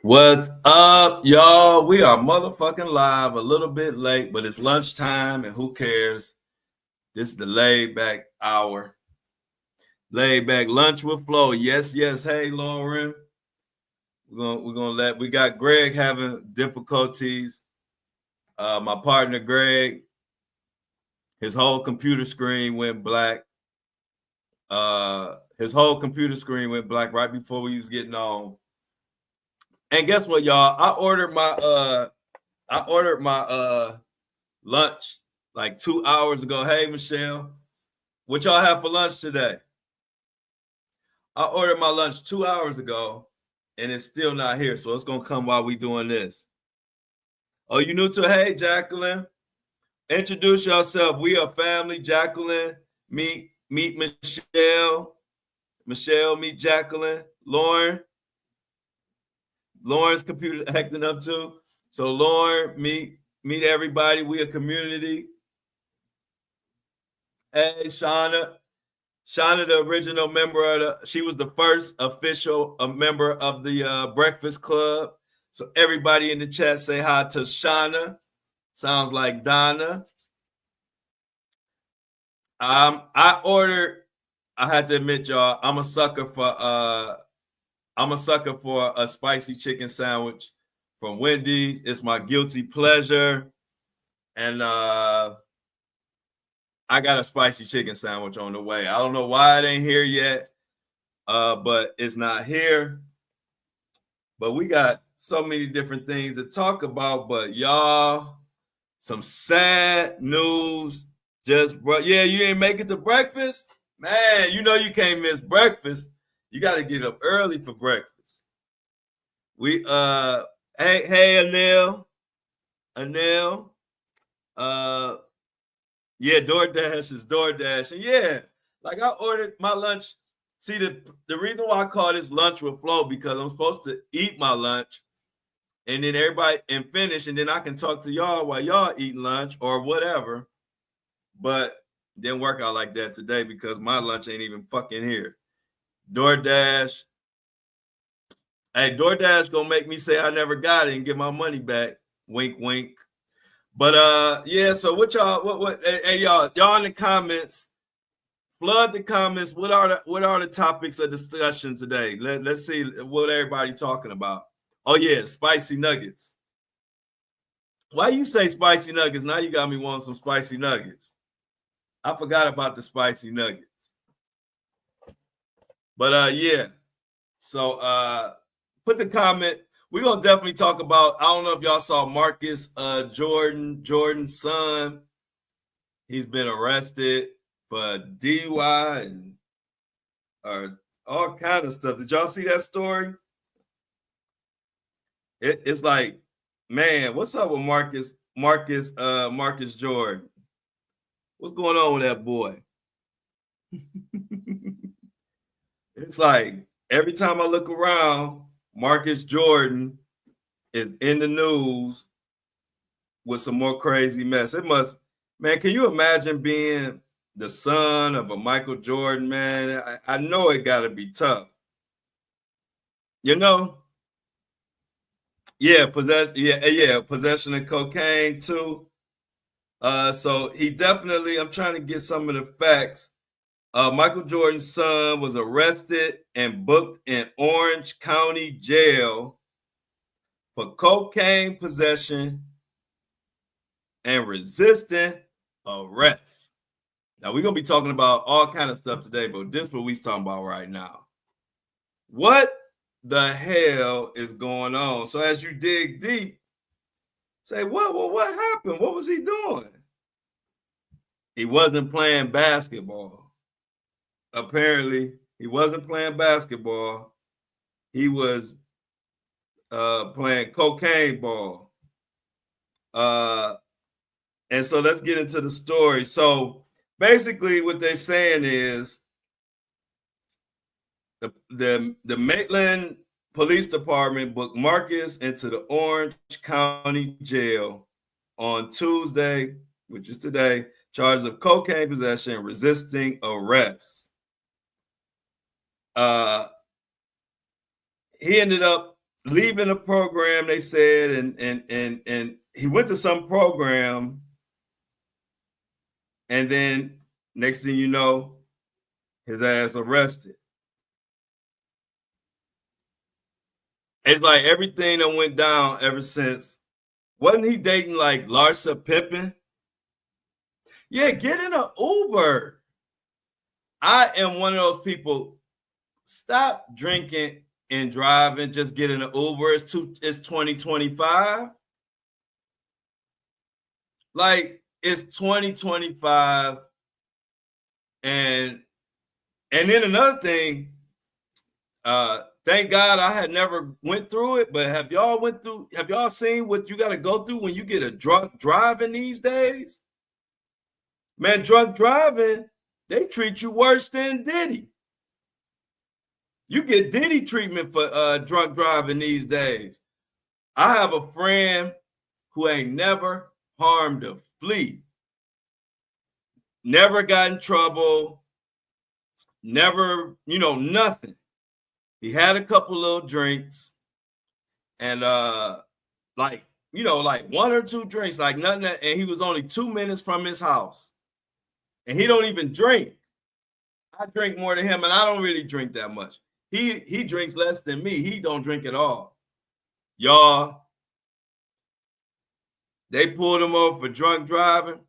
What's up, y'all? We are motherfucking live, a little bit late, but it's lunchtime and who cares? This is the laid back hour. Laid back lunch with Flo. Yes, yes. Hey, Lauren. We got Greg having difficulties. My partner Greg, his whole computer screen went black. His whole computer screen went black right before we was getting on. And guess what, y'all? I ordered my lunch like 2 hours ago. Hey, Michelle, what y'all have for lunch today? I ordered my lunch 2 hours ago, and it's still not here. So it's gonna come while we doing this. Oh, you new to? Hey, Jacqueline, introduce yourself. We are family. Jacqueline, meet Michelle. Michelle, meet Jacqueline. Lauren's computer acting up too. So Lauren, meet everybody. We a community. Hey, Shauna, the original member she was the first official member of the Breakfast Club. So everybody in the chat say hi to Shauna. Sounds like Donna. I had to admit, y'all, I'm a sucker for a spicy chicken sandwich from Wendy's. It's my guilty pleasure. And I got a spicy chicken sandwich on the way. I don't know why it ain't here yet, but it's not here. But we got so many different things to talk about. But y'all, some sad news. You didn't make it to breakfast? Man, you know you can't miss breakfast. You got to get up early for breakfast. Hey Anil. Yeah, DoorDash is DoorDash. And yeah, like I ordered my lunch. See, the reason why I call this lunch with Flo, because I'm supposed to eat my lunch and then everybody and finish, and then I can talk to y'all while y'all eating lunch or whatever. But didn't work out like that today because my lunch ain't even fucking here. DoorDash. Hey, DoorDash gonna make me say I never got it and get my money back. Wink, wink. But yeah, so what y'all hey y'all in the comments, flood the comments. What are the topics of discussion today? Let's see what everybody talking about. Oh yeah, spicy nuggets. Why you say spicy nuggets? Now you got me wanting some spicy nuggets. I forgot about the spicy nuggets. But yeah. So put the comment. We're gonna definitely talk about. I don't know if y'all saw Marcus Jordan's son. He's been arrested for DUI and all kind of stuff. Did y'all see that story? It's like, man, what's up with Marcus Jordan? What's going on with that boy? It's like every time I look around, Marcus Jordan is in the news with some more crazy mess. It must, man, can you imagine being the son of a Michael Jordan, man? I know it got to be tough. You know? Yeah, possession of cocaine too. So he definitely, I'm trying to get some of the facts. Michael Jordan's son was arrested and booked in Orange County Jail for cocaine possession and resisting arrest. Now, we're going to be talking about all kind of stuff today, but this is what we're talking about right now. What the hell is going on? So as you dig deep, say, what happened? What was he doing? He wasn't playing basketball. Apparently, he wasn't playing basketball. He was playing cocaine ball. And so let's get into the story. So basically what they're saying is the Maitland Police Department booked Marcus into the Orange County Jail on Tuesday, which is today, charged of cocaine possession and resisting arrest. He ended up leaving a program, they said, and he went to some program, and then next thing you know, his ass arrested. It's like everything that went down ever since. Wasn't he dating like Larsa Pippen? Yeah, get in an Uber. I am one of those people. Stop drinking and driving. Just get in an Uber. It's 2025. Like it's 2025, and then another thing. Thank God I had never went through it, but have y'all seen what you got to go through when you get a drunk driving these days? Man, drunk driving, they treat you worse than Diddy. You get Diddy treatment for drunk driving these days. I have a friend who ain't never harmed a flea, never got in trouble, never, nothing. He had a couple little drinks, and like one or two drinks, like nothing. And he was only 2 minutes from his house, and he don't even drink. I drink more than him, and I don't really drink that much. He drinks less than me. He don't drink at all. Y'all, they pulled him over for drunk driving,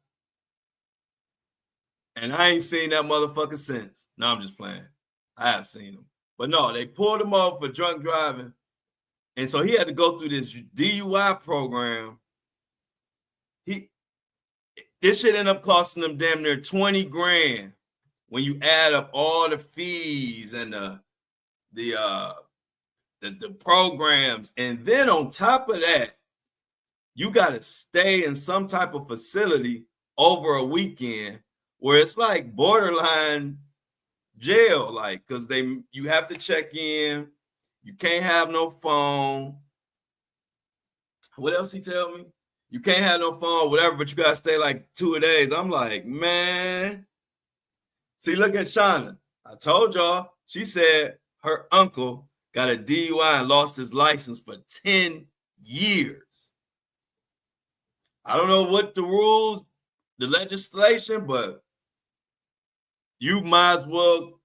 and I ain't seen that motherfucker since. No, I'm just playing. I have seen him. But no, they pulled him off for drunk driving. And so he had to go through this DUI program. This shit ended up costing him damn near 20 grand when you add up all the fees and the programs. And then on top of that, you got to stay in some type of facility over a weekend where it's like borderline jail, like, because you have to check in, you can't have no phone. What else he tell me? You can't have no phone, whatever, but you gotta stay like 2 days. I'm like, man. See, look at Shauna. I told y'all, she said her uncle got a DUI and lost his license for 10 years. I don't know what the rules, the legislation, but you might as well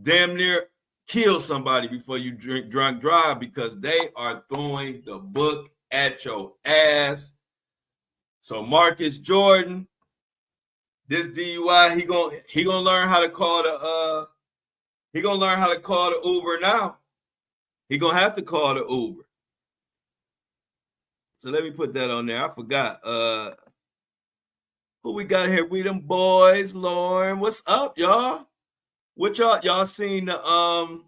damn near kill somebody before you drunk drive, because they are throwing the book at your ass. So Marcus Jordan, this DUI, he gonna learn how to call the Uber now. He gonna have to call the Uber. So let me put that on there. I forgot. Who we got here? We them boys, Lauren. What's up, y'all? What y'all seen the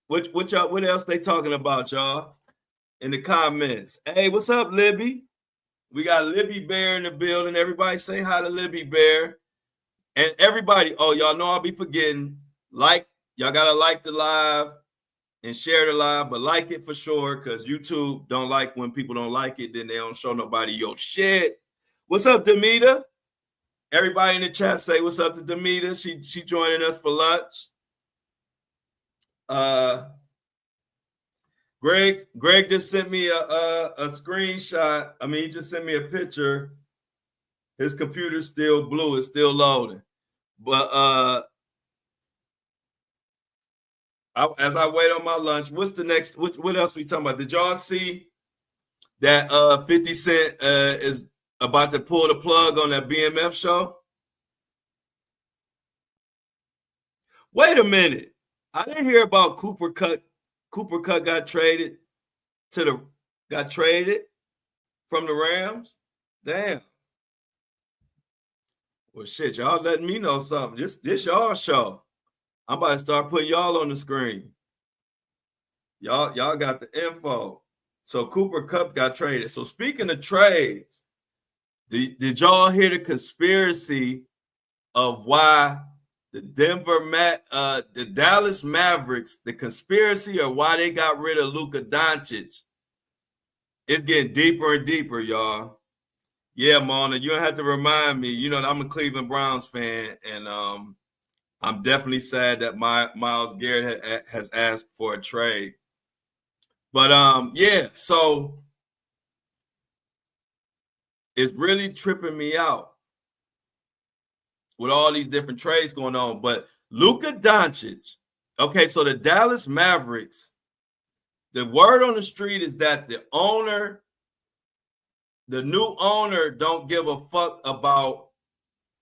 what else they talking about, y'all? In the comments. Hey, what's up, Libby? We got Libby Bear in the building. Everybody say hi to Libby Bear. And everybody, y'all know I'll be forgetting. Y'all gotta like the live and share the live, but like it for sure, because YouTube don't like when people don't like it, then they don't show nobody your shit. What's up, Demita? Everybody in the chat say what's up to Demita. She joining us for lunch. Greg just sent me a screenshot. I mean, he just sent me a picture. His computer's still blue. It's still loading. But as I wait on my lunch, what's the next? What else we talking about? Did y'all see that 50 Cent is about to pull the plug on that BMF show? Wait a minute. I didn't hear about Cooper Cut. Cooper Cut got traded from the Rams. Damn. Well, shit, y'all letting me know something. This y'all show. I'm about to start putting y'all on the screen. Y'all got the info. So Cooper Kupp got traded. So speaking of trades, did y'all hear the conspiracy of why the Dallas Mavericks, the conspiracy of why they got rid of Luka Doncic? It's getting deeper and deeper, y'all. Yeah, Mona, you don't have to remind me. You know, I'm a Cleveland Browns fan, and I'm definitely sad that Myles Garrett has asked for a trade. But yeah, so it's really tripping me out with all these different trades going on. But Luka Doncic, okay, so the Dallas Mavericks, the word on the street is that the new owner, don't give a fuck about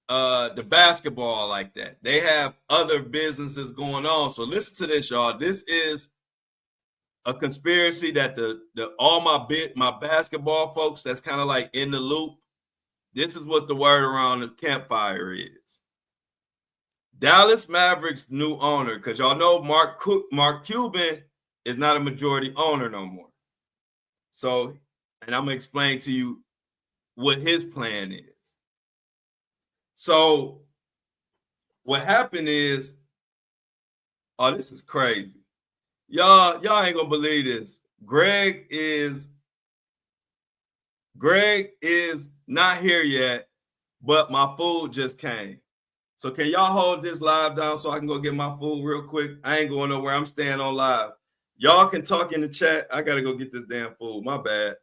the basketball like that. They have other businesses going on. So listen to this, y'all. This is a conspiracy that the all my basketball folks that's kind of like in the loop. This is what the word around the campfire is. Dallas Mavericks new owner, because y'all know Mark Cuban is not a majority owner no more. So, and I'm gonna explain to you what his plan is. So, what happened is, oh, this is crazy. Y'all ain't gonna believe this. Greg is not here yet, but my food just came. So can y'all hold this live down so I can go get my food real quick? I ain't going nowhere. I'm staying on live. Y'all can talk in the chat. I gotta go get this damn food. My bad.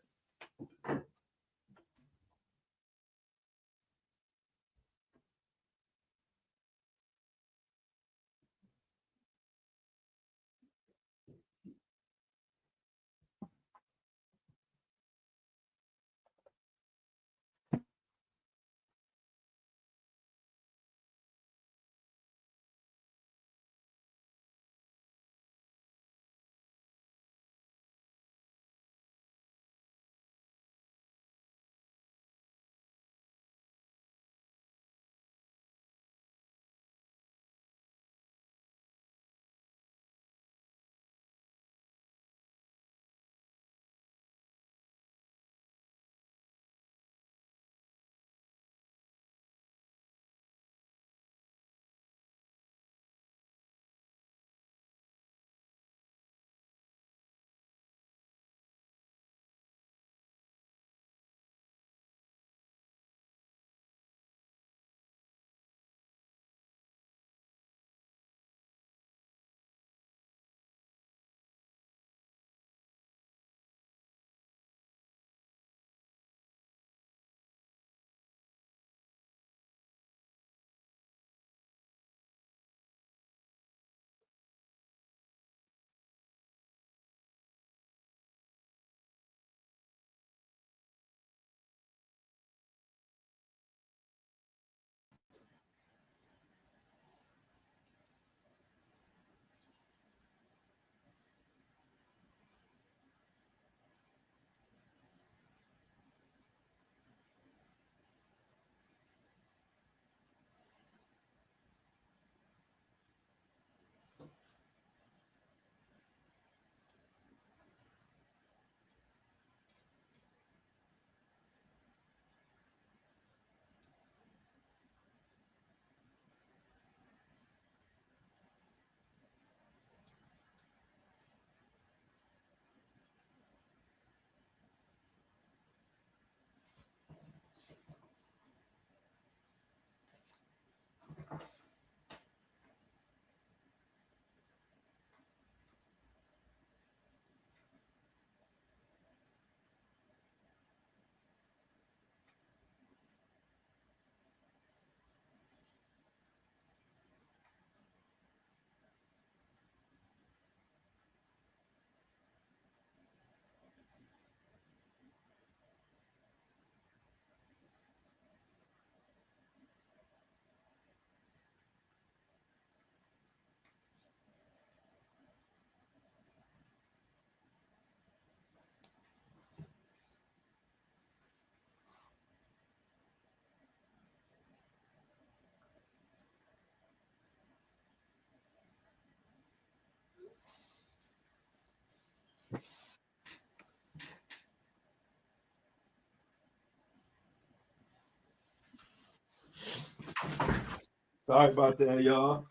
Sorry about that, y'all.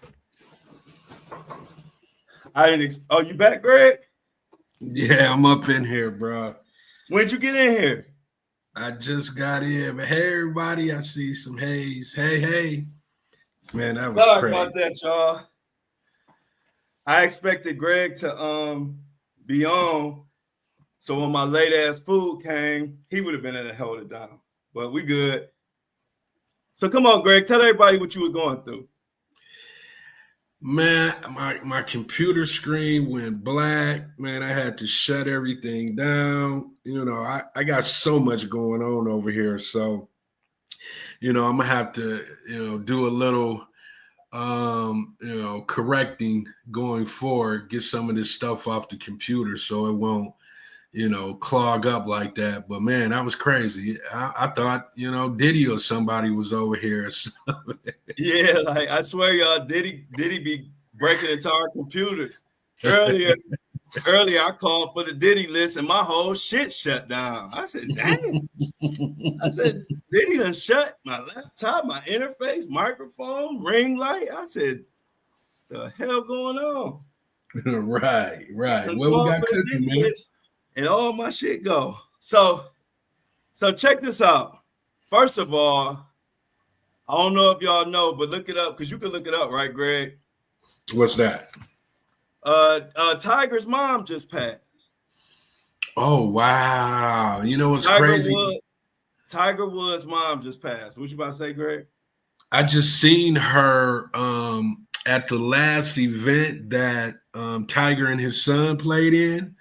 I didn't. Oh, you back, Greg? Yeah, I'm up in here, bro. When'd you get in here? I just got in. But hey, everybody, I see some haze. Hey. Man, that was Sorry crazy. about that, y'all. I expected Greg to be on, So when my late ass food came, he would have been able to hold it down. But we good. So come on, Greg, tell everybody what you were going through. Man, my computer screen went black. Man, I had to shut everything down. I got so much going on over here. So, I'm gonna have to, do a little correcting going forward, get some of this stuff off the computer so it won't, clog up like that. But man, that was crazy. I thought, Diddy or somebody was over here. So. Yeah, like I swear, y'all, Diddy be breaking into our computers. Earlier, I called for the Diddy list and my whole shit shut down. I said, damn. I said, Diddy done shut my laptop, my interface, microphone, ring light. I said, the hell going on? Right. Well, we got cooking, man. And all my shit go. So check this out. First of all, I don't know if y'all know, but look it up because you can look it up, right, Greg? What's that? Tiger's mom just passed. Oh wow! You know what's crazy? Tiger Woods' mom just passed. What you about to say, Greg? I just seen her at the last event that Tiger and his son played in.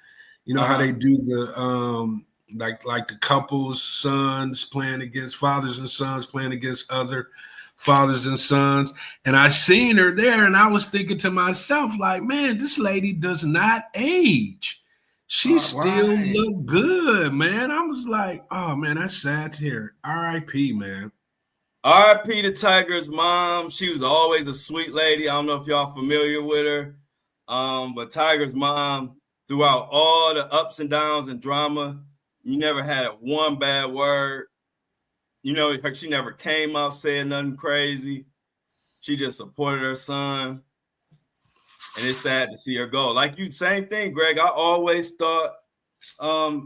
You know how they do the like the couples, sons playing against fathers and sons playing against other fathers and sons. And I seen her there and I was thinking to myself, like, man, this lady does not age. She still look good, man. I was like, oh man, that's sad to hear. R.I.P., man. R.I.P. to Tiger's mom. She was always a sweet lady. I don't know if y'all familiar with her. But Tiger's mom, throughout all the ups and downs and drama, you never had one bad word. She never came out saying nothing crazy. She just supported her son. And it's sad to see her go. Like you, same thing, Greg. I always thought I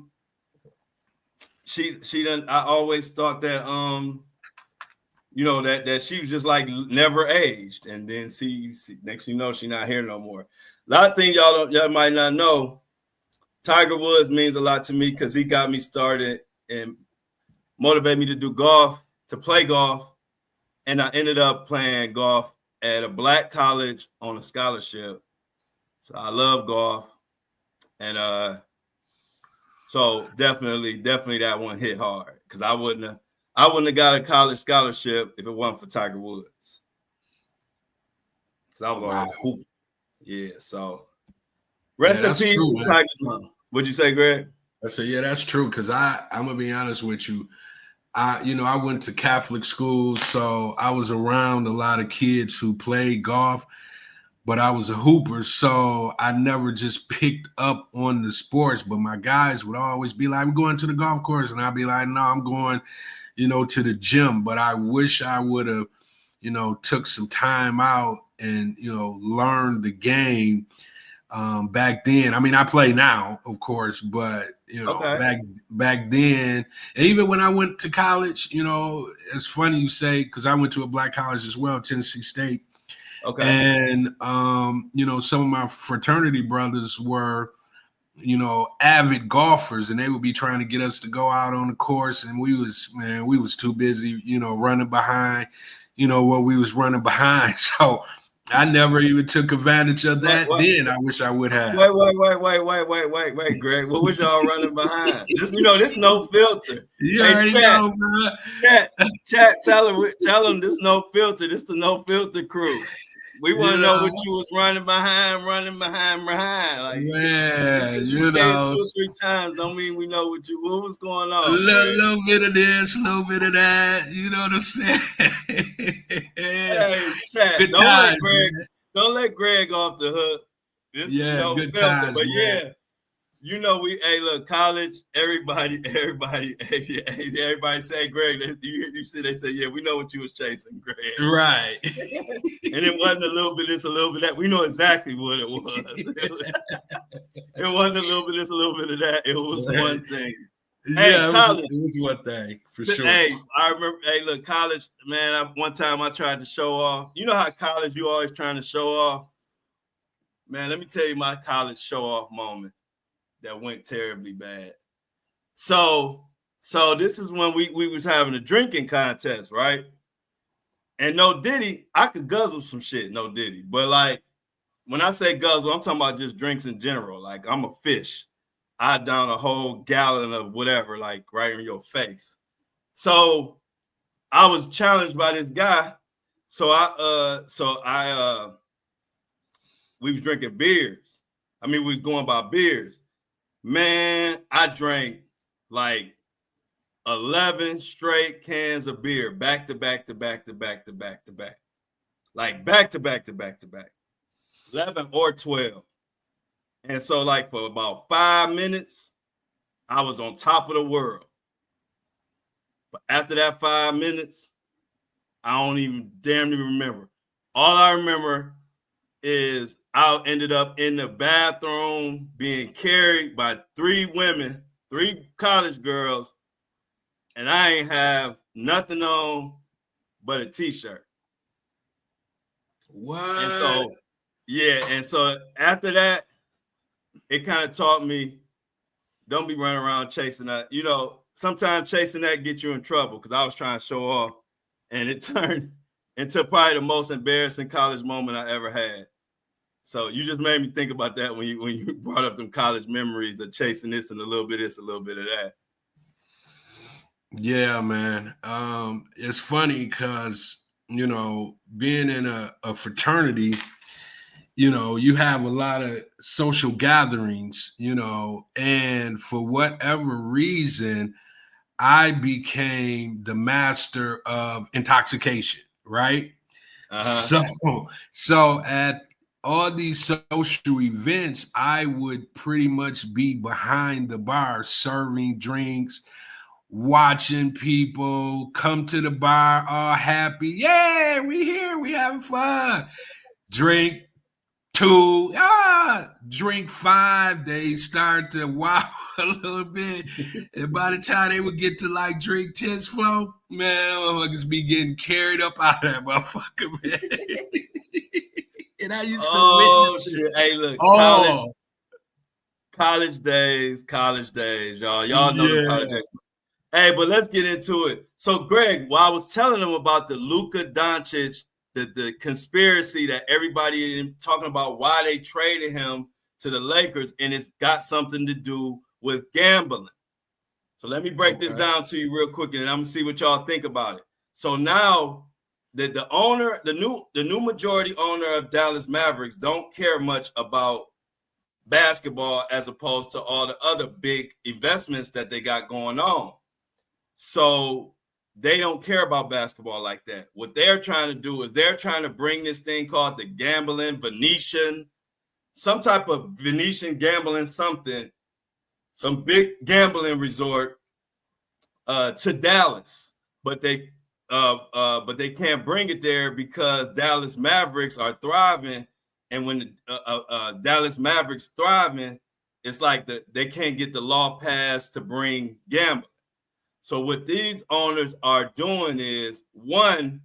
always thought that that she was just like never aged. And then see next you know, she's not here no more. A lot of things y'all might not know. Tiger Woods means a lot to me because he got me started and motivated me to do golf, to play golf. And I ended up playing golf at a black college on a scholarship. So I love golf. And so definitely that one hit hard because I wouldn't have got a college scholarship if it wasn't for Tiger Woods. Because I was always a hoop. Yeah, so rest in peace to Tiger's mom. What'd you say, Greg? I said, yeah, that's true. Because I'm gonna be honest with you. I went to Catholic school, so I was around a lot of kids who played golf, but I was a hooper, so I never just picked up on the sports. But my guys would always be like, I'm going to the golf course, and I'd be like, no, I'm going, to the gym. But I wish I would have, took some time out and, learned the game back then. I mean, I play now, of course, but back then, and even when I went to college, it's funny you say, because I went to a black college as well, Tennessee State. Okay. And some of my fraternity brothers were, avid golfers, and they would be trying to get us to go out on the course, and we was too busy, running behind, what we was running behind. So I never even took advantage of that. Then I wish I would have. Wait, Greg. What was y'all running behind? This no filter. You already know, bro. Chat, tell them this no filter. This the no filter crew. We want to know what you was running behind. Like, man, 2 or 3 times don't mean we know what was going on. A little bit of this, a little bit of that. You know what I'm saying? Hey, chat, don't let Greg off the hook. This is no good filter, times, but man. College, everybody say, Greg, you see, they say, yeah, we know what you was chasing, Greg. Right. And it wasn't a little bit this, a little bit that. We know exactly what it was. It wasn't a little bit this, a little bit of that. It was one thing. Yeah, college. It was one thing, for sure. Hey, I remember, look, college, man, one time I tried to show off. You know how college, you always trying to show off? Man, let me tell you my college show off moment. that went terribly bad. So this is when we was having a drinking contest, right? And no Diddy, I could guzzle some shit, no Diddy. But like when I say guzzle, I'm talking about just drinks in general. Like I'm a fish. I down a whole gallon of whatever, like right in your face. So I was challenged by this guy. So we was drinking beers. I mean, we was going by beers. Man, I drank like 11 straight cans of beer back to back to back to back to back to back. Like back to back to back to back. 11 or 12. And so like for about 5 minutes, I was on top of the world. But after that 5 minutes, I don't even damn near remember. All I remember is I ended up in the bathroom being carried by 3 women, 3 college girls, and I ain't have nothing on but a t-shirt. What? And so, yeah, and so after that, it kind of taught me, don't be running around chasing that. You know, sometimes chasing that gets you in trouble because I was trying to show off, and it turned into probably the most embarrassing college moment I ever had. So you just made me think about that when you brought up them college memories of chasing this and a little bit of this, a little bit of that. Yeah, man. It's funny because, you know, being in a fraternity, you know, you have a lot of social gatherings, you know, and for whatever reason, I became the master of intoxication, right? So at all these social events, I would pretty much be behind the bar serving drinks, watching people come to the bar all happy. Yeah, we here, we having fun. Drink 2, drink 5. They start to wow a little bit. And by the time they would get to like drink 10's flow, man, motherfuckers be getting carried up out of that motherfucker, man. And I used to witness shit. Hey, look, college days, y'all. Y'all know the college days. Hey, but let's get into it. So, Greg, while I was telling them about the Luka Doncic, the conspiracy that everybody is talking about why they traded him to the Lakers, and it's got something to do with gambling. So let me break this down to you real quick, and I'm gonna see what y'all think about it. So now the owner, the new majority owner of Dallas Mavericks don't care much about basketball as opposed to all the other big investments that they got going on. So they don't care about basketball like that. What they're trying to do is they're trying to bring this thing called the gambling Venetian, some type of Venetian gambling something, some big gambling resort to Dallas, but they can't bring it there because Dallas Mavericks are thriving, and when Dallas Mavericks thriving, it's like they can't get the law passed to bring gambling. So what these owners are doing is, one,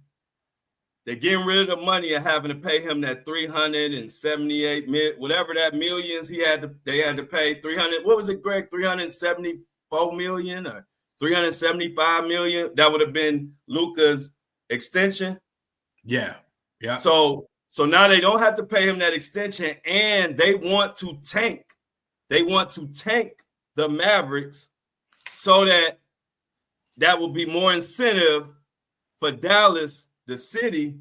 they're getting rid of the money of having to pay him that 378 million, whatever that millions they had to pay 300. What was it, Greg? 374 million or 375 million? That would have been Luka's extension. Yeah. So now they don't have to pay him that extension, and they want to tank. They want to tank the Mavericks so that will be more incentive for Dallas, the city,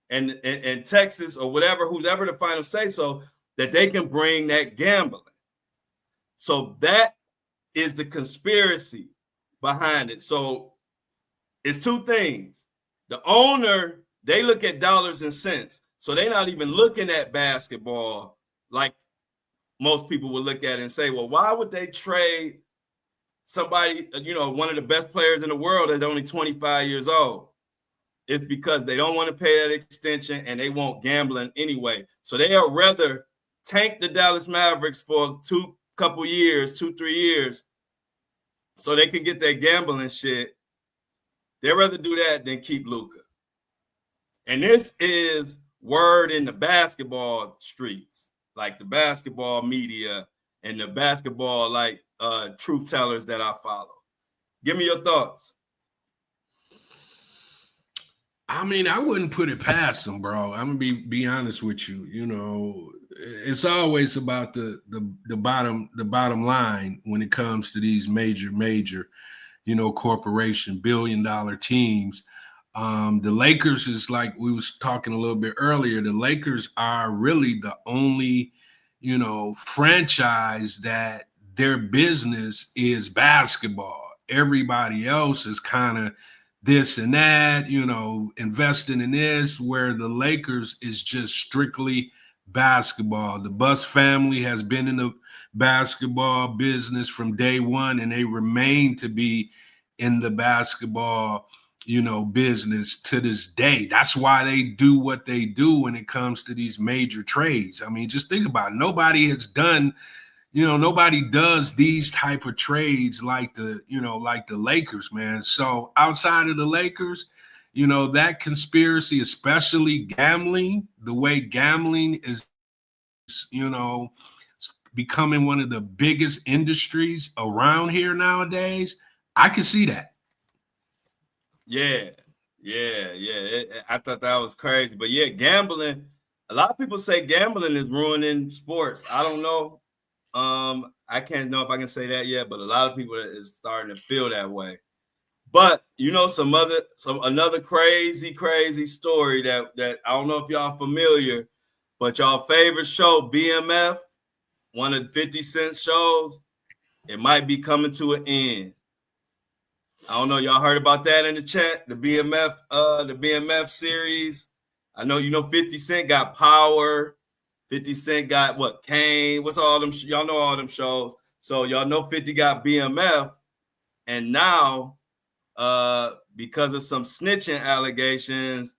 and Texas or whatever, who's ever the final say so, that they can bring that gambling. So that is the conspiracy behind it. So it's 2 things. The owner, they look at dollars and cents. So they're not even looking at basketball like most people would look at it and say, well, why would they trade somebody, one of the best players in the world that's only 25 years old? It's because they don't want to pay that extension and they want gambling anyway. So they are rather tank the Dallas Mavericks for 2-3 years, so they can get their gambling shit. They'd rather do that than keep Luka. And this is word in the basketball streets, like the basketball media and the basketball like truth tellers that I follow. Give me your thoughts. I mean, I wouldn't put it past them, bro. I'm gonna be honest with you. You know, it's always about the bottom line when it comes to these major, you know, corporation billion-dollar teams. The Lakers is like we was talking a little bit earlier. The Lakers are really the only, you know, franchise that their business is basketball. Everybody else is kind of this and that, you know, investing in this, where the Lakers is just strictly basketball. The Buss family has been in the basketball business from day one, and they remain to be in the basketball, you know, business to this day. That's why they do what they do when it comes to these major trades. I mean, just think about it. Nobody has done, you know, nobody does these type of trades like the Lakers, man. So outside of the Lakers, you know, that conspiracy, especially gambling, the way gambling is, you know, becoming one of the biggest industries around here nowadays, I can see that. Yeah. I thought that was crazy. But yeah, gambling, a lot of people say gambling is ruining sports. I don't know. I can't know if I can say that yet, but a lot of people is starting to feel that way. But you know, another crazy story that I don't know if y'all familiar, but y'all favorite show, BMF, one of 50 Cent shows, it might be coming to an end. I don't know, y'all heard about that in the chat, the BMF series. I know, you know, 50 Cent got Power. 50 Cent got what? Kane. What's all them? Y'all know all them shows. So y'all know 50 got BMF. And now, because of some snitching allegations,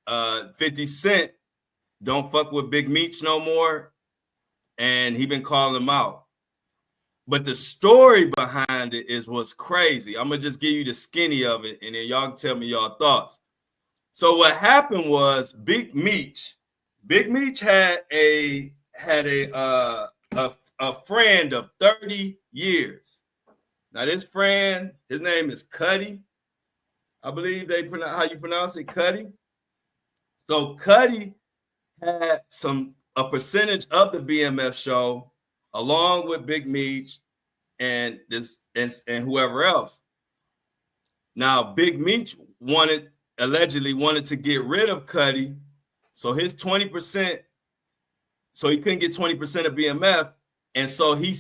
50 Cent don't fuck with Big Meech no more. And he been calling him out. But the story behind it is what's crazy. I'm going to just give you the skinny of it, and then y'all can tell me y'all thoughts. So what happened was Big Meech had a friend of 30 years. Now this friend, his name is Cuddy. I believe how you pronounce it, Cuddy. So Cuddy had a percentage of the BMF show along with Big Meech and whoever else. Now Big Meech allegedly wanted to get rid of Cuddy. So his 20%, so he couldn't get 20% of BMF. And so he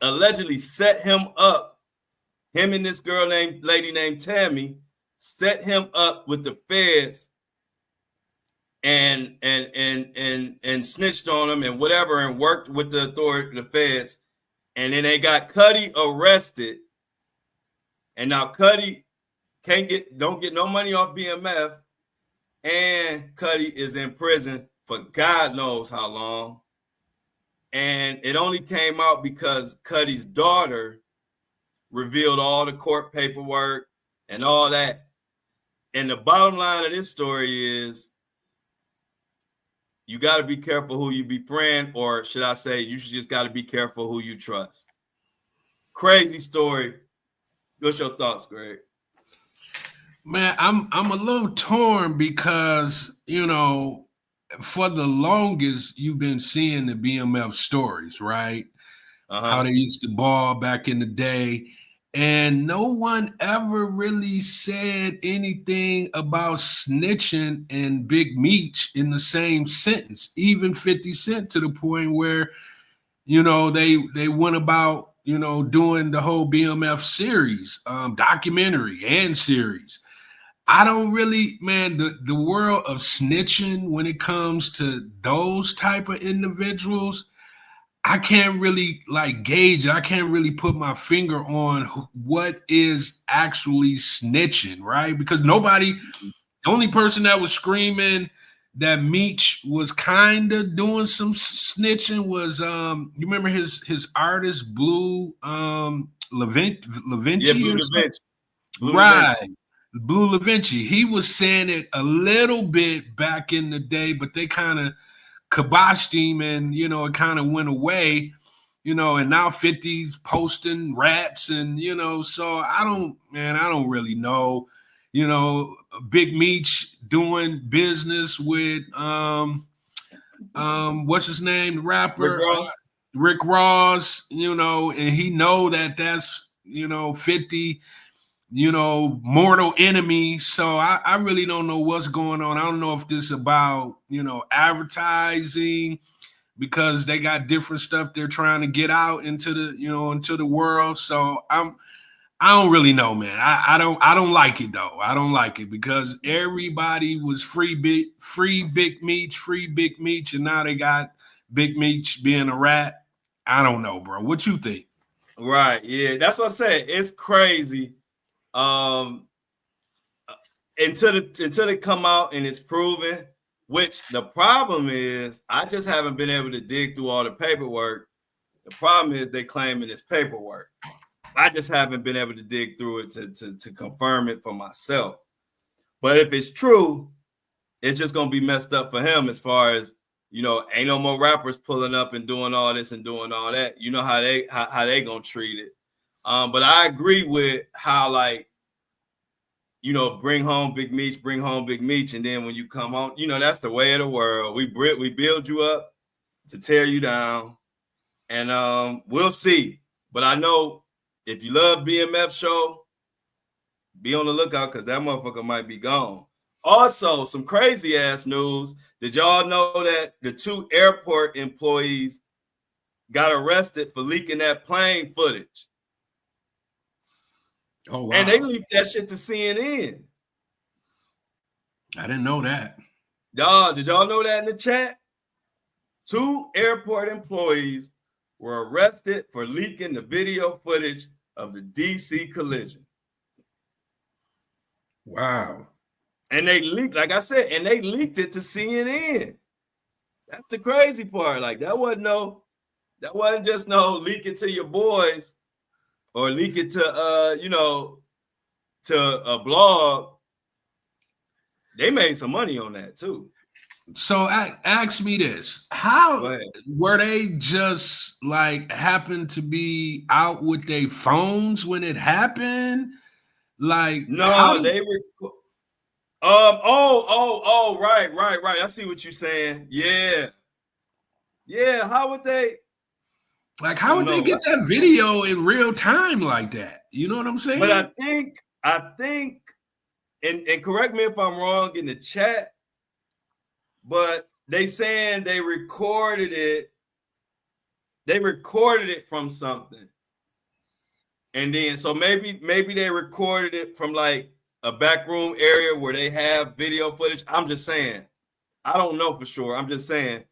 allegedly set him up, him and this lady named Tammy, set him up with the feds and snitched on him and whatever, and worked with the feds. And then they got Cuddy arrested. And now Cuddy don't get no money off BMF. And Cuddy is in prison for God knows how long. And it only came out because Cuddy's daughter revealed all the court paperwork and all that. And the bottom line of this story is you got to be careful who you befriend, or should I say you just got to be careful who you trust. Crazy story. What's your thoughts, Greg? Man, I'm a little torn because, you know, for the longest you've been seeing the BMF stories, right? How they used to ball back in the day. And no one ever really said anything about snitching and Big Meech in the same sentence, even 50 Cent, to the point where, you know, they went about, you know, doing the whole BMF series, documentary and series. I don't really, man, the world of snitching when it comes to those type of individuals, I can't really like gauge it. I can't really put my finger on what is actually snitching, right? Because the only person that was screaming that Meech was kind of doing some snitching was, you remember his artist, Blue LaVinci? Yeah, Blue LaVinci. Right. Blue LaVinci. He was saying it a little bit back in the day, but they kind of kiboshed him and, you know, it kind of went away. and now 50's posting rats and, so I don't really know, Big Meech doing business with, what's his name? The Rick rapper, Ross. Rick Ross, and he know that's, 50, mortal enemy. So I really don't know what's going on. I don't know if this is about, advertising, because they got different stuff they're trying to get out into the world. So I don't really know, man. I don't like it though. I don't like it because everybody was free Big Meech, and now they got Big Meech being a rat. I don't know, bro. What you think? Right. Yeah, that's what I said. It's crazy. Until they come out and it's proven. Which the problem is, I just haven't been able to dig through all the paperwork. The problem is they claiming it's paperwork. I just haven't been able to dig through it to confirm it for myself. But if it's true, it's just gonna be messed up for him as far as, ain't no more rappers pulling up and doing all this and doing all that. You know how they gonna treat it. But I agree with how, like, bring home Big Meech, and then when you come on, that's the way of the world. We build you up to tear you down, and we'll see. But I know if you love BMF show, be on the lookout because that motherfucker might be gone. Also, some crazy ass news. Did y'all know that the 2 airport employees got arrested for leaking that plane footage? Oh, wow. And they leaked that shit to CNN. I didn't know that. Y'all, did y'all know that in the chat? 2 airport employees were arrested for leaking the video footage of the DC collision. Wow. And they leaked, like I said, and they leaked it to CNN. That's the crazy part. Like, that wasn't just leak it to your boys or leak it to to a blog. They made some money on that too. So ask me this: how were they just like happened to be out with their phones when it happened? Like, no, they were. Right. I see what you're saying. Yeah. How would they? Like, how would they get that video in real time like that? You know what I'm saying? But I think, and correct me if I'm wrong in the chat, but they saying they recorded it. They recorded it from something, and then so maybe they recorded it from like a backroom area where they have video footage. I'm just saying. I don't know for sure. I'm just saying.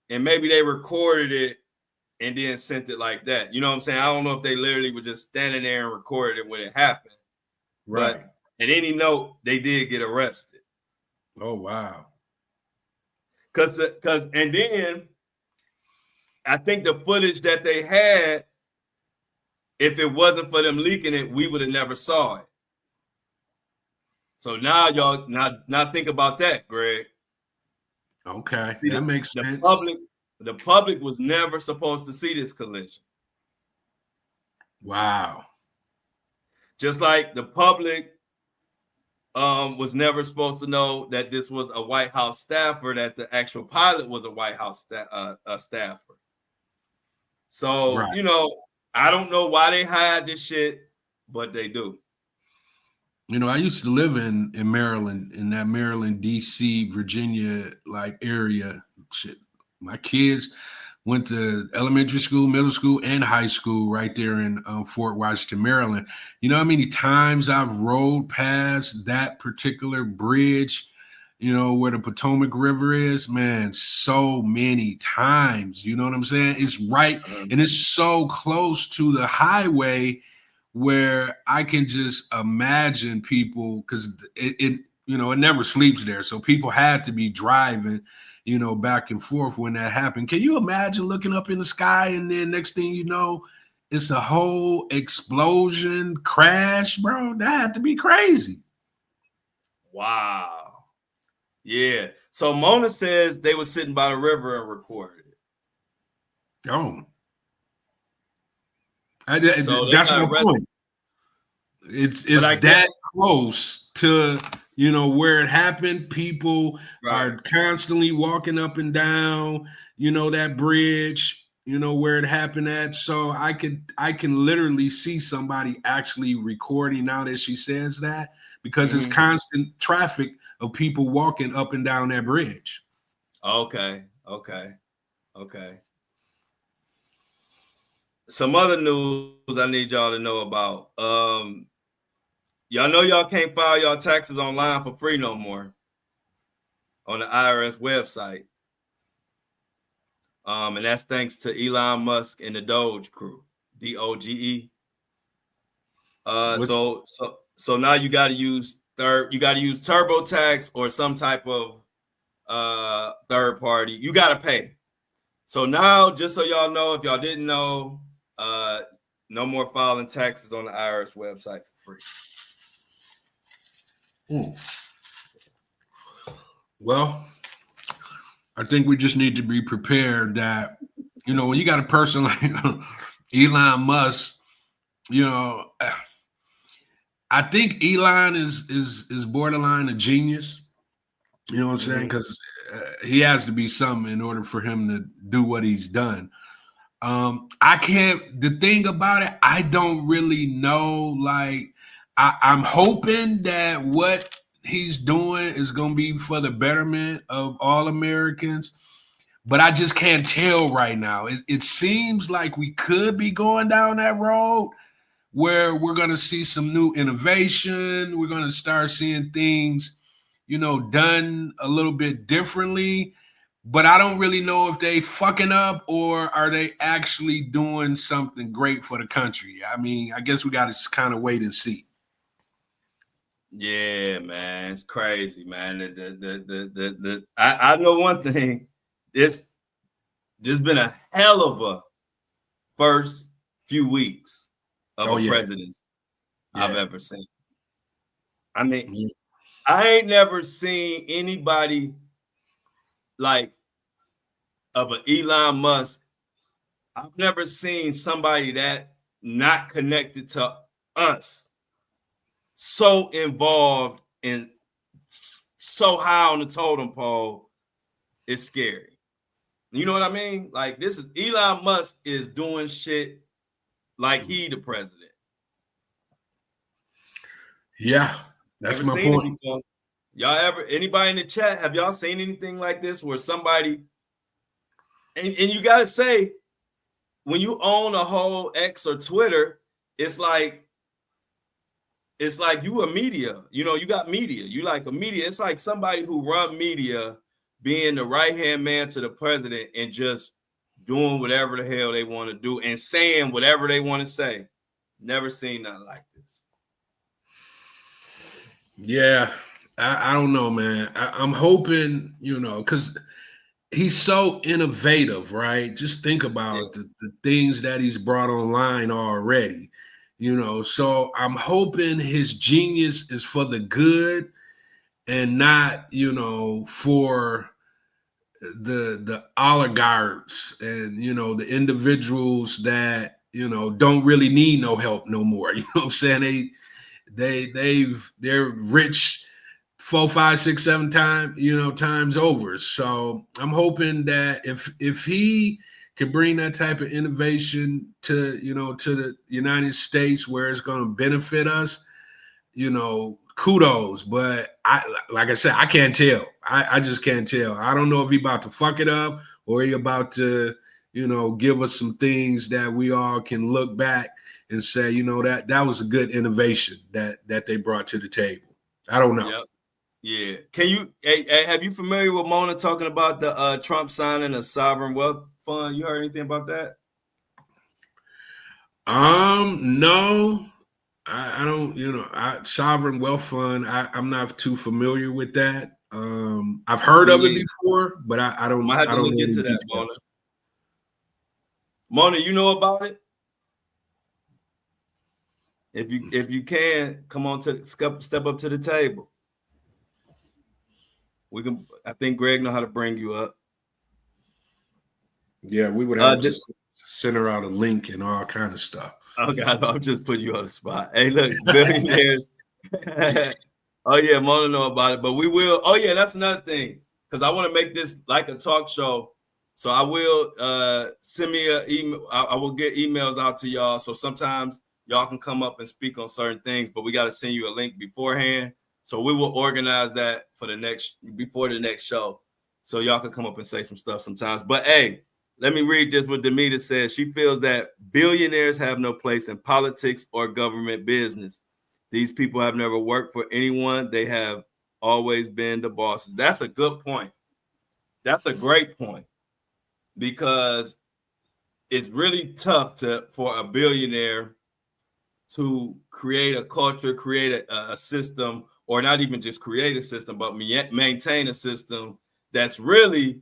And maybe they recorded it and then sent it like that. You know what I'm saying? I don't know if they literally were just standing there and recorded it when it happened. Right. But at any note, they did get arrested. Oh, wow. Because and then I think the footage that they had, if it wasn't for them leaking it, we would have never saw it. So now y'all now think about that, Greg. Okay, that makes sense. The public was never supposed to see this collision. Wow. Just like the public was never supposed to know that this was a White House staffer, that the actual pilot was a White House staffer. So, right. I don't know why they hide this shit, but they do. I used to live in Maryland, in that Maryland, DC, Virginia, like area. Shit. My kids went to elementary school, middle school, and high school right there in Fort Washington, Maryland. You know how many times I've rode past that particular bridge, where the Potomac River is? Man, so many times. You know what I'm saying? It's right, and it's so close to the highway where I can just imagine people, because it never sleeps there. So people had to be driving, back and forth when that happened. Can you imagine looking up in the sky and then next thing you know, it's a whole explosion, crash, bro? That had to be crazy. Wow. Yeah. So Mona says they were sitting by the river and recorded it. Oh. So they That's got my arrested. point. It's I that guess, close to where it happened. People right. are constantly walking up and down, that bridge, where it happened at. So I can literally see somebody actually recording now that she says that, because it's constant traffic of people walking up and down that bridge. Okay. Some other news I need y'all to know about. Y'all know y'all can't file y'all taxes online for free no more on the IRS website. And that's thanks to Elon Musk and the Doge crew, DOGE. So now you got to use TurboTax or some type of third party. You got to pay. So now, just so y'all know, if y'all didn't know, no more filing taxes on the IRS website for free. Well, I think we just need to be prepared that, when you got a person like Elon Musk, I think Elon is borderline a genius. You know what I'm saying? Because he has to be something in order for him to do what he's done. The thing about it, I don't really know. Like, I'm hoping that what he's doing is going to be for the betterment of all Americans, but I just can't tell right now. It seems like we could be going down that road where we're going to see some new innovation. We're going to start seeing things, done a little bit differently. But I don't really know if they fucking up or are they actually doing something great for the country. I mean, I guess we got to kind of wait and see. Yeah, man, it's crazy, man. I know one thing. This been a hell of a first few weeks of a presidency I've ever seen. I mean, I ain't never seen anybody like of an Elon Musk. I've never seen somebody that not connected to us, so involved and so high on the totem pole. It's scary. You know what I mean? Like, this is Elon Musk is doing shit like he the president. Yeah, that's my point. Y'all anybody in the chat, have y'all seen anything like this where somebody, and you got to say, when you own a whole X or Twitter, it's like you a media. You got media. You like a media. It's like somebody who run media being the right-hand man to the president and just doing whatever the hell they want to do and saying whatever they want to say. Never seen nothing like this. Yeah, I don't know, man. I'm hoping, because he's so innovative, right? Just think about the things that he's brought online already, So I'm hoping his genius is for the good and not, for the oligarchs and the individuals that don't really need no help no more. You know what I'm saying? They're rich 4, 5, 6, 7 times over. So I'm hoping that if he can bring that type of innovation to the United States where it's going to benefit us, kudos. But like I said, I can't tell. I just can't tell. I don't know if he about to fuck it up or he about to, give us some things that we all can look back and say, that was a good innovation that they brought to the table. I don't know. Yep. Yeah. Can you have you familiar with Mona talking about the Trump signing a sovereign wealth fund? You heard anything about that? No. I don't, sovereign wealth fund. I'm not too familiar with that. I've heard of it before, but I don't. I don't look into that, Mona. Mona, you know about it? If you can, come on to step up to the table. We can. I think Greg know how to bring you up. Yeah, we would have to send her out a link and all kind of stuff. Oh God, I'm just putting you on the spot. Hey, look, billionaires. Oh yeah, Mona know about it, but we will. Oh yeah, that's another thing because I want to make this like a talk show. So I will send me an email. I will get emails out to y'all. So sometimes y'all can come up and speak on certain things, but we got to send you a link beforehand. So we will organize that for before the next show, so y'all can come up and say some stuff sometimes. But hey, let me read this. What Demeter says. She feels that billionaires have no place in politics or government business. These people have never worked for anyone. They have always been the bosses. That's a good point. That's a great point because it's really tough for a billionaire to create a culture, create a system, or not even just create a system, but maintain a system that's really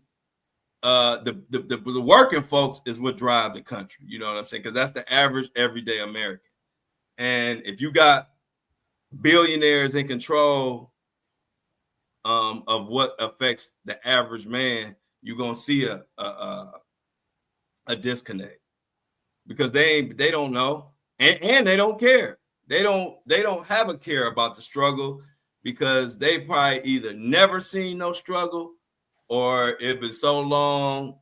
the working folks is what drive the country. You know what I'm saying? Because that's the average everyday American. And if you got billionaires in control of what affects the average man, you're gonna see a disconnect because they don't know and they don't care. They don't have a care about the struggle because they probably either never seen no struggle or if it's so long.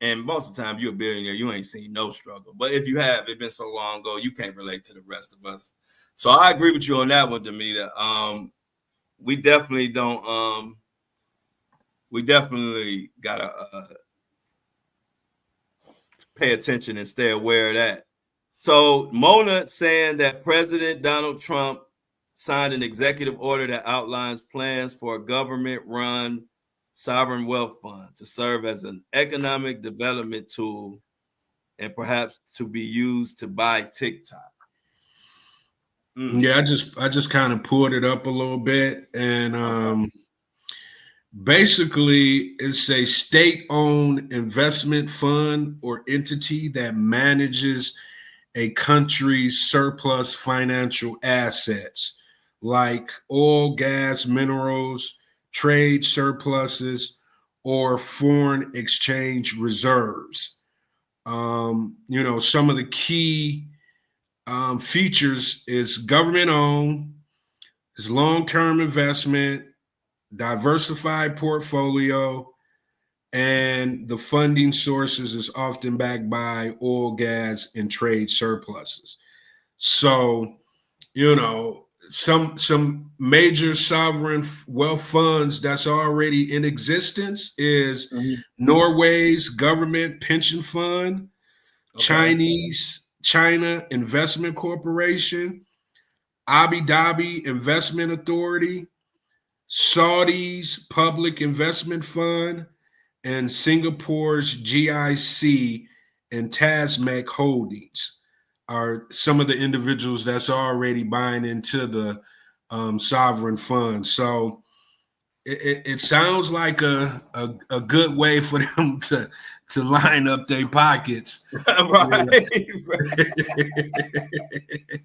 And most of the time, you're a billionaire, you ain't seen no struggle. But if you have, it's been so long ago, you can't relate to the rest of us. So I agree with you on that one, Demeter. We definitely don't. We definitely gotta pay attention and stay aware of that. So Mona saying that President Donald Trump signed an executive order that outlines plans for a government-run sovereign wealth fund to serve as an economic development tool and perhaps to be used to buy TikTok. Yeah, I just kind of pulled it up a little bit, and basically it's a state-owned investment fund or entity that manages a country's surplus financial assets like oil, gas, minerals, trade surpluses, or foreign exchange reserves. Some of the key features is government owned, is long-term investment, diversified portfolio, and the funding sources is often backed by oil, gas, and trade surpluses. So, some major sovereign wealth funds that's already in existence is Norway's government pension fund, China Investment Corporation, Abu Dhabi Investment Authority, Saudi's Public Investment Fund, and Singapore's GIC and Tasmac Holdings are some of the individuals that's already buying into the sovereign fund. So it sounds like a good way for them to line up their pockets. Right.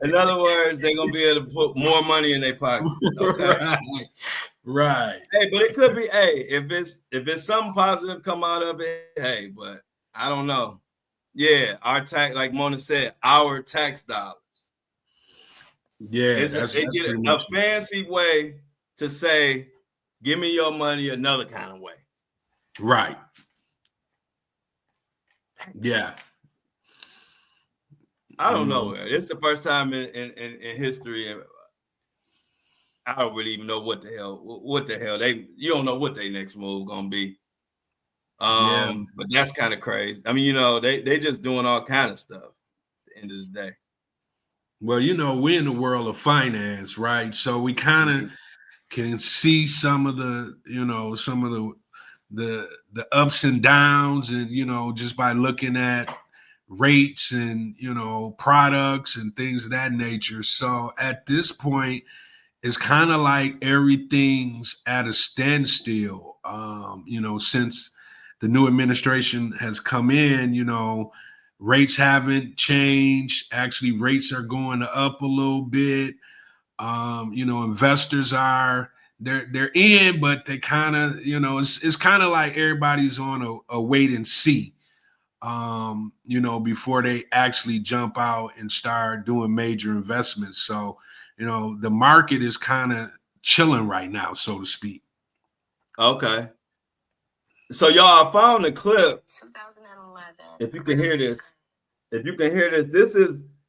In other words, they're gonna be able to put more money in their pockets. Okay. Right. Hey, but it could be, hey, if it's something positive come out of it, hey, but I don't know. Yeah, our tax, like Mona said, our tax dollars. Yeah, They get a fancy way to say, give me your money another kind of way. Right. Yeah. I don't know. It's the first time in history. I don't really even know what the hell you don't know what their next move gonna be. But that's kind of crazy. I mean, they just doing all kind of stuff at the end of the day. Well, we're in the world of finance, right? So we kind of can see some of the ups and downs, and just by looking at rates and products and things of that nature. So at this point, it's kind of like everything's at a standstill. Since the new administration has come in, rates haven't changed. Actually, rates are going up a little bit. Investors they're in, but they kind of, it's kind of like everybody's on a wait and see. before they actually jump out and start doing major investments. So, the market is kind of chilling right now, so to speak. Okay. So y'all, I found a clip. 2011. If you can hear this,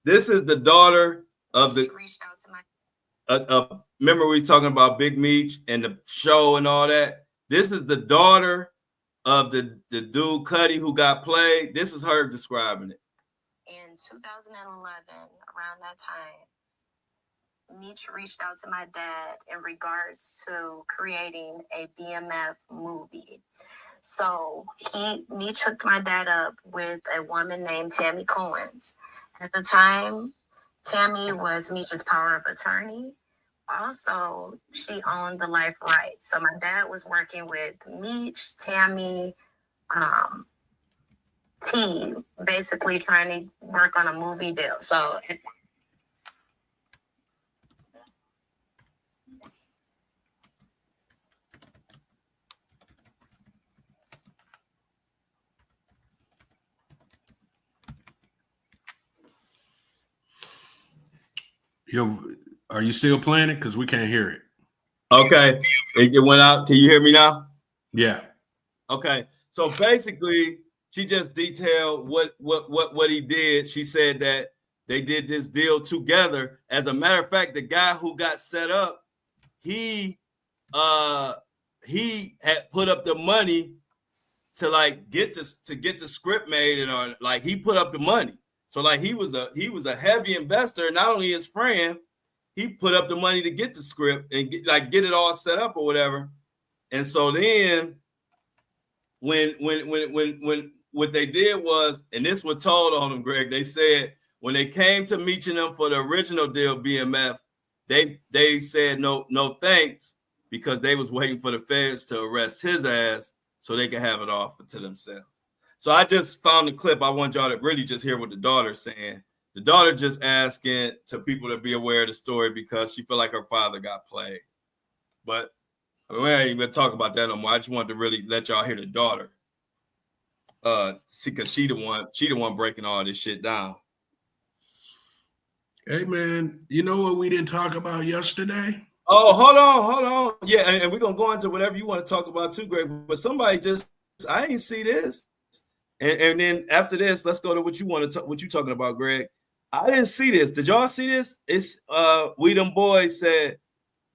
this is the daughter of the. Reached out to my. Remember we was talking about Big Meech and the show and all that. This is the daughter of the dude Cuddy who got played. This is her describing it. In 2011, around that time, Meech reached out to my dad in regards to creating a BMF movie. So Meech hooked my dad up with a woman named Tammy Cohen's. At the time, Tammy was Meech's power of attorney. Also, she owned the life rights. So my dad was working with Meech, Tammy, T, basically trying to work on a movie deal. So Are you still playing it? Because we can't hear it. Okay. It went out. Can you hear me now? Yeah. Okay. So basically, she just detailed what he did. She said that they did this deal together. As a matter of fact, the guy who got set up, he had put up the money to like get the script made, and like he put up the money. So like he was a heavy investor. Not only his friend, he put up the money to get the script and get it all set up or whatever. And so then when what they did was, and this was told on them, Greg, they said when they came to meeting them for the original deal, BMF, they said no thanks, because they was waiting for the feds to arrest his ass so they could have it off to themselves. So I just found the clip. I want y'all to really just hear what the daughter's saying. The daughter just asking to people to be aware of the story because she feel like her father got played. But we ain't even talk about that no more. I just wanted to really let y'all hear the daughter. See, because she the one breaking all this shit down. Hey man, you know what we didn't talk about yesterday? Oh, hold on. Yeah, and we're gonna go into whatever you want to talk about too, Greg. But somebody I ain't see this. And then after this, let's go to what you want to what you talking about, Greg. I didn't see this. Did y'all see this? It's We Them Boys said,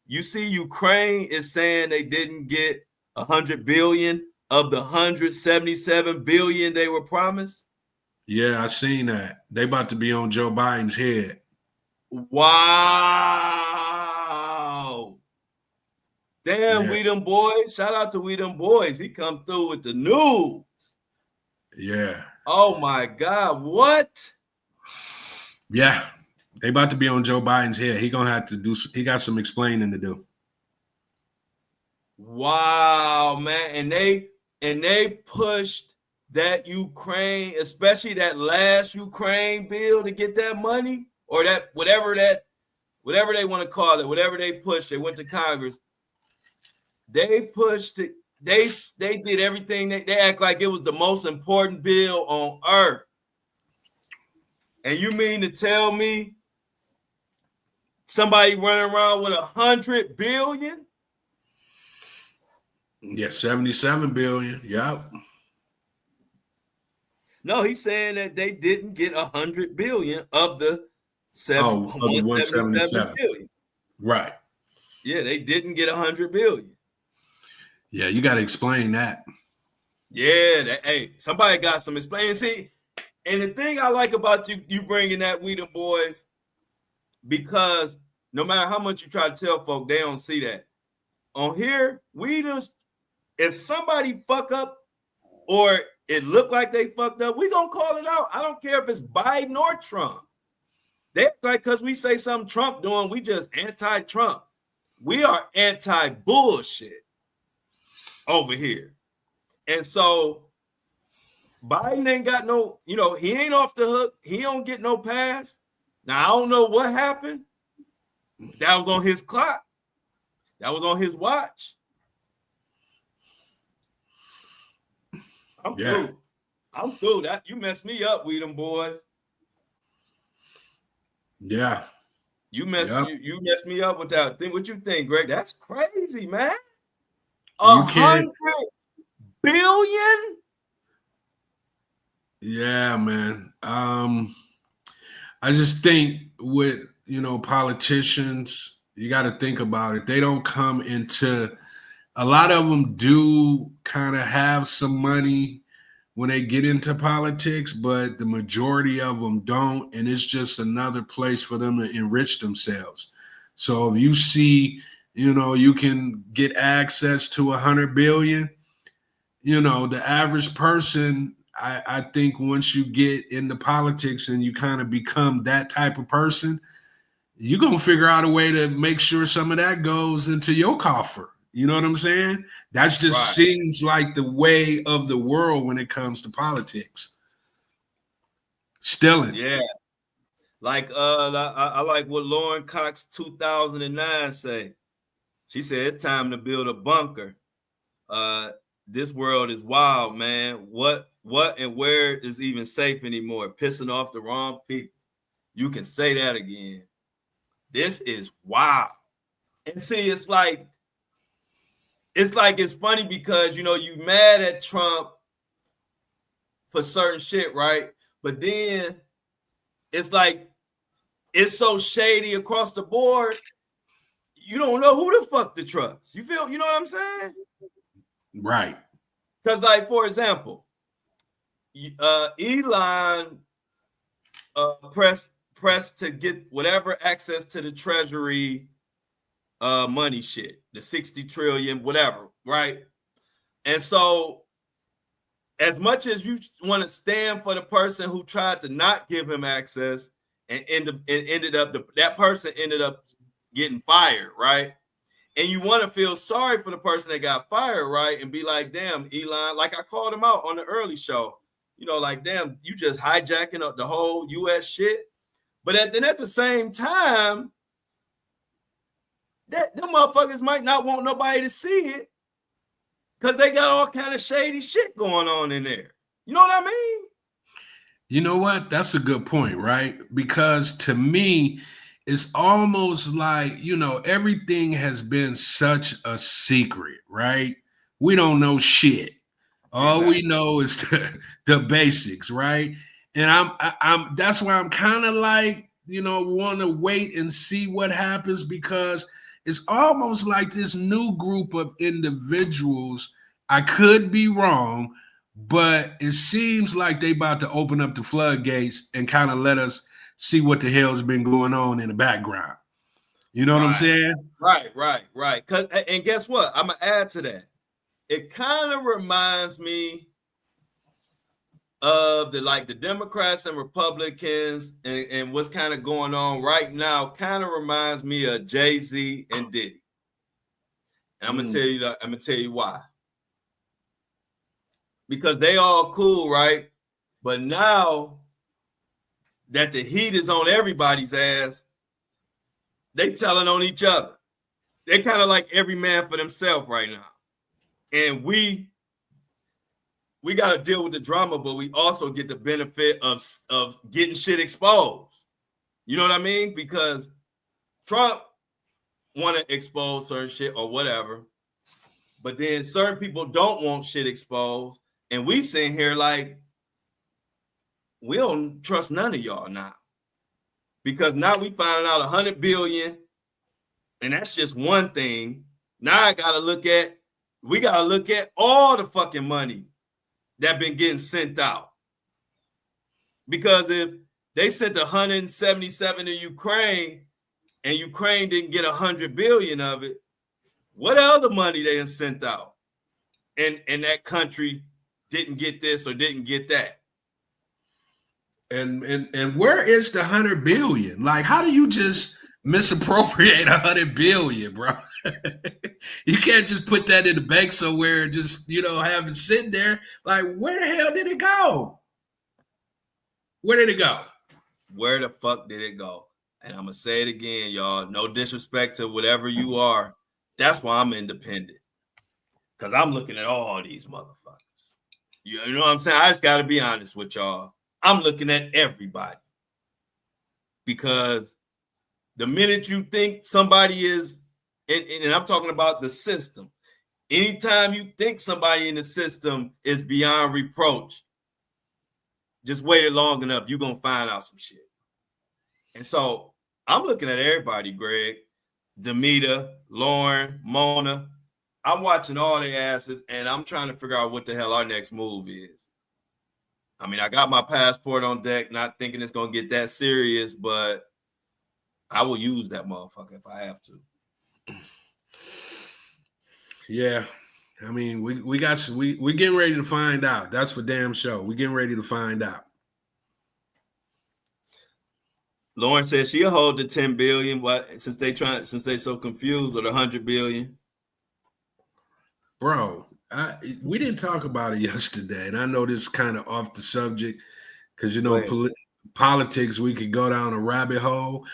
you see, Ukraine is saying they didn't get 100 billion of the 177 billion they were promised. Yeah, I seen that. They about to be on Joe Biden's head. Wow. Damn, yeah. We Them Boys. Shout out to We Them Boys. He come through with the news. Yeah. Oh my God. What? Yeah. They about to be on Joe Biden's head. He gonna have to he got some explaining to do. Wow, man. And they pushed that Ukraine, especially that last Ukraine bill, to get that money, or that whatever they want to call it, whatever they pushed. They went to Congress. They pushed it. They did everything. They act like it was the most important bill on earth. And you mean to tell me somebody running around with 100 billion? Yeah, 77 billion. Yep. No, he's saying that they didn't get 100 billion of the 177 billion. Right. Yeah, they didn't get 100 billion. Yeah, you got to explain that. Yeah, hey, somebody got some explaining. See, and the thing I like about you bringing that We Them Boys, because no matter how much you try to tell folk, they don't see that. On here, if somebody fuck up or it looked like they fucked up, we gonna call it out. I don't care if it's Biden or Trump. They act like because we say something Trump doing, we just anti-Trump. We are anti-bullshit over here. And so Biden ain't got no, he ain't off the hook. He don't get no pass. Now, I don't know what happened. That was on his clock. That was on his watch. I'm through. I'm through that. You messed me up, we them boys. Yeah. You messed Yep. you messed me up with that. Think what you think, Greg? That's crazy, man. You can't. 100 billion? Yeah, man. I just think with politicians, you got to think about it. They don't come into a lot of them do kind of have some money when they get into politics, but the majority of them don't, and it's just another place for them to enrich themselves. So if you see, you can get access to 100 billion, the average person, I think once you get into politics and you kind of become that type of person, you're going to figure out a way to make sure some of that goes into your coffer. You know what I'm saying? That just Right. seems like the way of the world when it comes to politics. Stealing. Yeah. Like I like what Lauren Cox 2009 say. She said it's time to build a bunker. This world is wild, man. What and where is even safe anymore? Pissing off the wrong people. You can say that again. This is wild. And see, it's funny because you mad at Trump for certain shit, right? But then it's like it's so shady across the board. You don't know who the fuck to trust. You know what I'm saying? Right. Because, like, for example, Elon pressed to get whatever access to the Treasury money shit, the 60 trillion, whatever, right? And so, as much as you want to stand for the person who tried to not give him access and that person ended up getting fired, right? And you want to feel sorry for the person that got fired, right? And be like, damn, Elon, like I called him out on the early show, like, damn, you just hijacking up the whole US shit. But then at the same time, them motherfuckers might not want nobody to see it because they got all kind of shady shit going on in there. You know what I mean? You know what? That's a good point, right? Because to me, it's almost like, everything has been such a secret, right? We don't know shit. All Exactly. we know is the basics, right? And I'm that's why I'm kind of like, want to wait and see what happens, because it's almost like this new group of individuals. I could be wrong, but it seems like they about to open up the floodgates and kind of let us see what the hell's been going on in the background. You know what I'm saying? Right. And guess what? I'm gonna add to that. It kind of reminds me of the Democrats and Republicans and what's kind of going on right now. Kind of reminds me of Jay-Z and Diddy. And I'm gonna tell you why. Because they all cool, right? But now that the heat is on everybody's ass, they telling on each other. They kind of like every man for themselves right now. And we got to deal with the drama, but we also get the benefit of getting shit exposed. You know what I mean? Because Trump want to expose certain shit or whatever, but then certain people don't want shit exposed. And we sitting here like, we don't trust none of y'all now. Because now we finding out 100 billion, and that's just one thing. Now we got to look at all the fucking money that been getting sent out. Because if they sent 177 to Ukraine and Ukraine didn't get 100 billion of it, what other money they done sent out? And that country didn't get this or didn't get that. And where is the 100 billion? Like, how do you just misappropriate 100 billion, bro? You can't just put that in the bank somewhere and just, have it sitting there. Like, where the hell did it go? Where did it go? Where the fuck did it go? And I'm going to say it again, y'all. No disrespect to whatever you are. That's why I'm independent. Because I'm looking at all these motherfuckers. You know what I'm saying? I just got to be honest with y'all. I'm looking at everybody because the minute you think somebody is, and I'm talking about the system, anytime you think somebody in the system is beyond reproach, just wait it long enough, you're going to find out some shit. And so I'm looking at everybody, Greg, Demita, Lauren, Mona. I'm watching all their asses, and I'm trying to figure out what the hell our next move is. I mean, I got my passport on deck, not thinking it's going to get that serious, but I will use that motherfucker if I have to. Yeah. I mean, we getting ready to find out. That's for damn sure. We getting ready to find out. Lauren says she'll hold the 10 billion. What since they so confused, or the 100 billion? Bro, we didn't talk about it yesterday, and I know this is kind of off the subject because politics. We could go down a rabbit hole.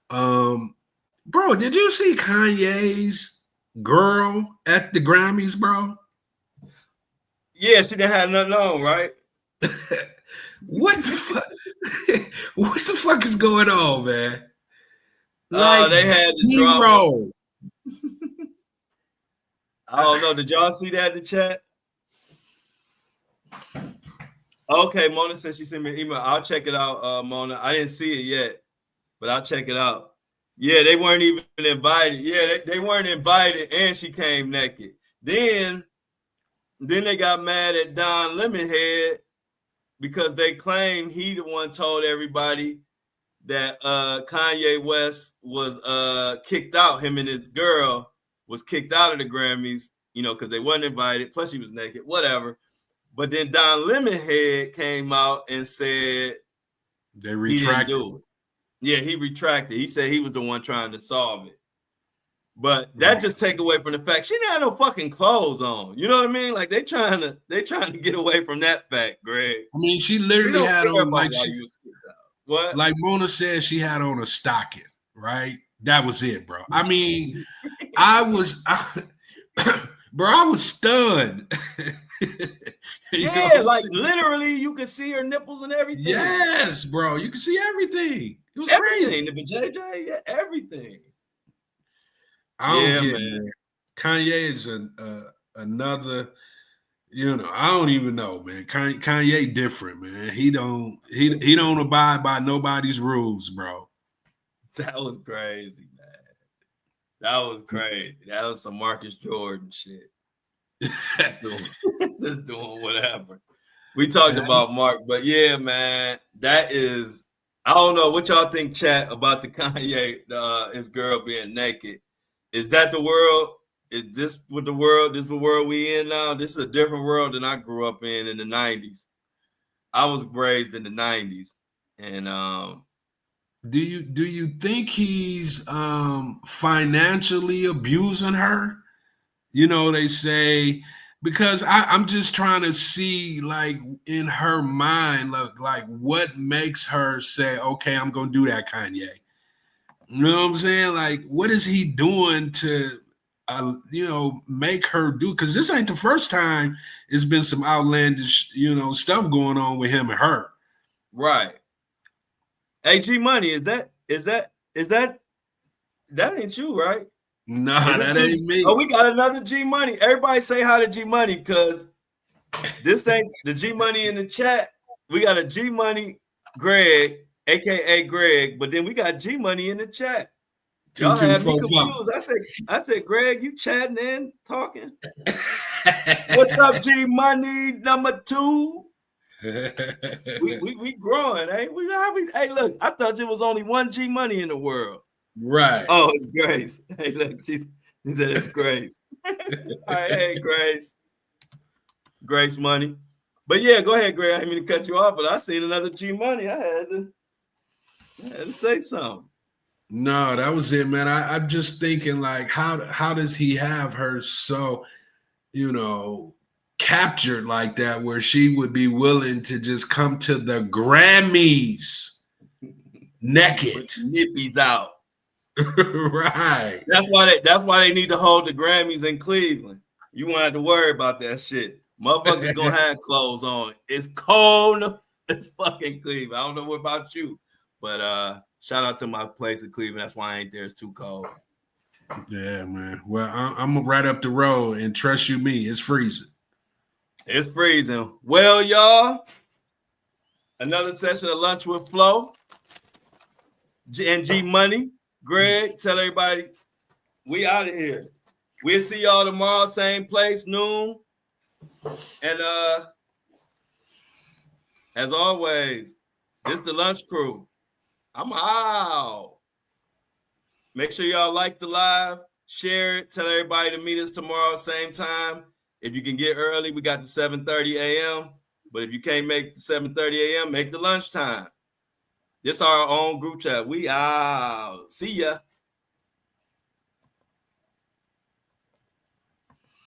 Bro, did you see Kanye's girl at the Grammys, bro? Yeah, she didn't have nothing on, right? What the fuck? What the fuck is going on, man? Like they had the zero. I don't know. Did y'all see that in the chat? Okay, Mona said she sent me an email. I'll check it out, Mona. I didn't see it yet, but I'll check it out. Yeah, they weren't even invited. Yeah, they weren't invited, and she came naked. Then they got mad at Don Lemonhead because they claimed he the one told everybody that Kanye West was kicked out. Him and his girl was kicked out of the Grammys, because they wasn't invited. Plus, he was naked, whatever. But then Don Lemonhead came out and said they retracted. He didn't do it. Yeah, he retracted. He said he was the one trying to solve it. But that just take away from the fact she didn't have no fucking clothes on. You know what I mean? Like they trying to get away from that fact, Greg. I mean, she literally had on what? Like Mona said, she had on a stocking, right? That was it, bro. I mean, I was stunned. Yeah, like literally, you could see her nipples and everything. Yes, bro, you can see everything. It was everything. crazy. The JJ, yeah, everything. I don't get it, man. Kanye is another. I don't even know, man. Kanye different, man. He don't abide by nobody's rules, bro. That was crazy, man. That was crazy. That was some Marcus Jordan shit. Just doing whatever. We talked about Mark, but yeah, man, that is. I don't know what y'all think, chat, about the Kanye, his girl being naked. Is that the world? Is this what the world? This is the world we in now? This is a different world than I grew up in the 90s. I was raised in the 90s. And do you think he's financially abusing her? They say, because I'm just trying to see, like, in her mind, like what makes her say, okay, I'm gonna do that, Kanye. You know what I'm saying? Like, what is he doing to, make her do? Because this ain't the first time it's been some outlandish, stuff going on with him and her. Right. Hey, G Money, is that ain't you, right? Nah, that ain't me. Oh, we got another G Money. Everybody say hi to G Money because this ain't the G Money in the chat. We got a G Money Greg, aka Greg, but then we got G Money in the chat. Y'all have me confused. I said, Greg, you chatting and talking? What's up, G Money number 2? we growing, eh? Hey, look, I thought there was only one G Money in the world. Right. Oh, it's Grace. Hey, look, he said it's Grace. All right, hey, Grace. Grace Money. But yeah, go ahead, Greg. I didn't mean to cut you off, but I seen another G Money. I had to say something. No, that was it, man. I'm just thinking, like, how does he have her so, captured like that, where she would be willing to just come to the Grammys naked, with nippies out. Right. That's why they need to hold the Grammys in Cleveland. You won't have to worry about that shit. Motherfuckers gonna have clothes on. It's cold. It's fucking Cleveland. I don't know what about you, but shout out to my place in Cleveland. That's why I ain't there. It's too cold. Yeah, man. Well, I'm right up the road, and trust you me, it's freezing. It's freezing. Well, y'all, another session of Lunch with Flo and G Money. Greg, tell everybody we out of here. We'll see y'all tomorrow, same place, noon. And as always, this the Lunch Crew. I'm out. Make sure y'all like the live, share it, tell everybody to meet us tomorrow, same time. If you can get early, we got the 7:30 a.m. But if you can't make the 7:30 a.m., make the lunchtime. This our own group chat. We out. See ya.